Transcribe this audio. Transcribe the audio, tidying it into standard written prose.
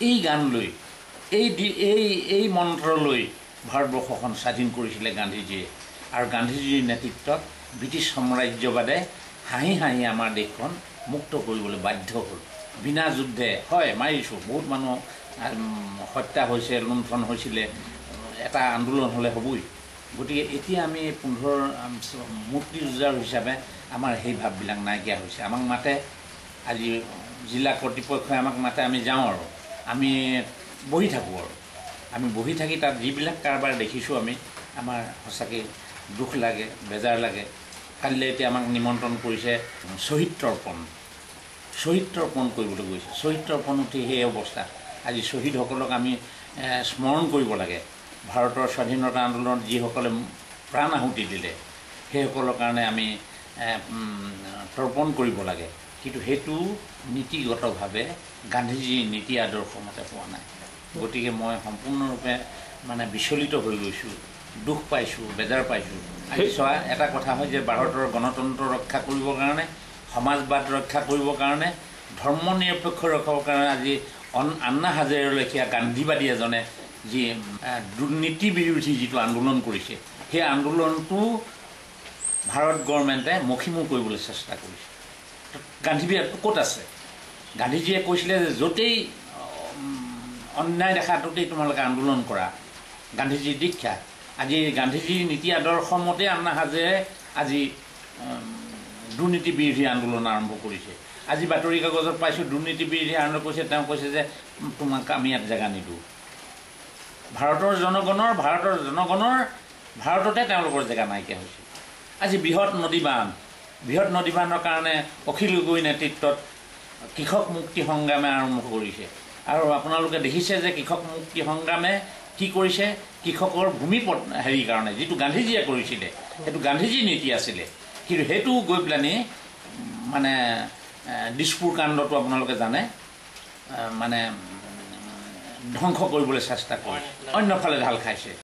এই গান লৈ এই মন্ত্ৰ লৈ ভাৰতবৰ্ষখন স্বাধীন কৰিছিলে গান্ধীজীয়ে আৰু গান্ধীজীৰ নেতৃত্বত ব্ৰিটিছ সাম্ৰাজ্যবাদে হাঁহি হাঁহি আমাৰ দেশখন মুক্ত কৰিবলৈ বাধ্য হ'ল বিনা যুদ্ধে হয় মাৰিছোঁ বহুত মানুহ হত্যা হৈছে লুণ্ঠন হৈছিলে এটা আন্দোলন হ'লে হ'বই গতিকে এতিয়া আমি 15 মুক্তি যুঁজাৰ হিচাপে আমাৰ সেই ভাৱবিলাক নাইকিয়া হৈছে আমাক মাতে আজি জিলা কৰ্তৃপক্ষই আমাক মাতে আমি যাওঁ আৰু আমি বহি থাকোঁ আৰু আমি বহি থাকি তাত যিবিলাক কাৰবাৰ দেখিছোঁ আমি আমাৰ সঁচাকৈ দুখ লাগে বেজাৰ লাগে কালিলৈ এতিয়া আমাক নিমন্ত্ৰণ কৰিছে শ্বহীদ তৰ্পণ কৰিবলৈ গৈছে শ্বহীদ তৰ্পণ উঠি সেই অৱস্থা আজি শ্বহীদসকলক আমি স্মৰণ কৰিব লাগে ভাৰতৰ স্বাধীনতা আন্দোলনত যিসকলে প্ৰাণ আহুতি দিলে সেইসকলৰ কাৰণে আমি তৰ্পণ কৰিব লাগে কিন্তু সেইটো নীতিগতভাৱে গান্ধীজীৰ নীতি আদৰ্শ মতে পোৱা নাই গতিকে মই সম্পূৰ্ণৰূপে মানে বিচলিত হৈ গৈছোঁ দুখ পাইছোঁ বেজাৰ পাইছোঁ আজি চোৱা এটা কথা হয় যে ভাৰতৰ গণতন্ত্ৰ ৰক্ষা কৰিবৰ কাৰণে সমাজবাদ ৰক্ষা কৰিবৰ কাৰণে ধৰ্ম নিৰপেক্ষ ৰখাবৰ কাৰণে আজি আন্না হাজাৰেৰ লেখীয়া গান্ধীবাদী এজনে যি দুৰ্নীতি বিৰোধী যিটো আন্দোলন কৰিছে সেই আন্দোলনটো ভাৰত গভৰ্ণমেণ্টে মষিমুৰ কৰিবলৈ চেষ্টা কৰিছে গান্ধীবাদটো ক'ত আছে গান্ধীজীয়ে কৈছিলে যে য'তেই অন্যায় দেখাটোতেই তোমালোকে আন্দোলন কৰা গান্ধীজীৰ দীক্ষা আজি গান্ধীজীৰ নীতি আদৰ্শ মতে আন্না হাজাৰে আজি দুৰ্নীতি বিৰোধী আন্দোলন আৰম্ভ কৰিছে আজি বাতৰি কাগজত পাইছোঁ দুৰ্নীতি বিৰোধী আৰম্ভ কৰিছে তেওঁ কৈছে যে তোমাক আমি ইয়াত জেগা নিদিওঁ ভাৰতৰ জনগণৰ ভাৰততে তেওঁলোকৰ জেগা নাইকিয়া হৈছে আজি বৃহৎ নদীবান্ধৰ কাৰণে অখিল গগৈ নেতৃত্বত কৃষক মুক্তি সংগ্ৰামে আৰম্ভ কৰিছে আৰু আপোনালোকে দেখিছে যে কৃষক মুক্তি সংগ্ৰামে কি কৰিছে কৃষকৰ ভূমি হেৰিৰ কাৰণে যিটো গান্ধীজীয়ে কৰিছিলে সেইটো গান্ধীজীৰ নীতি আছিলে কিন্তু সেইটো গৈ পেলানি মানে দিছপুৰ কাণ্ডটো আপোনালোকে জানে মানে ধ্বংস কৰিবলৈ চেষ্টা কৰে অন্যফালে ঢাল খাইছে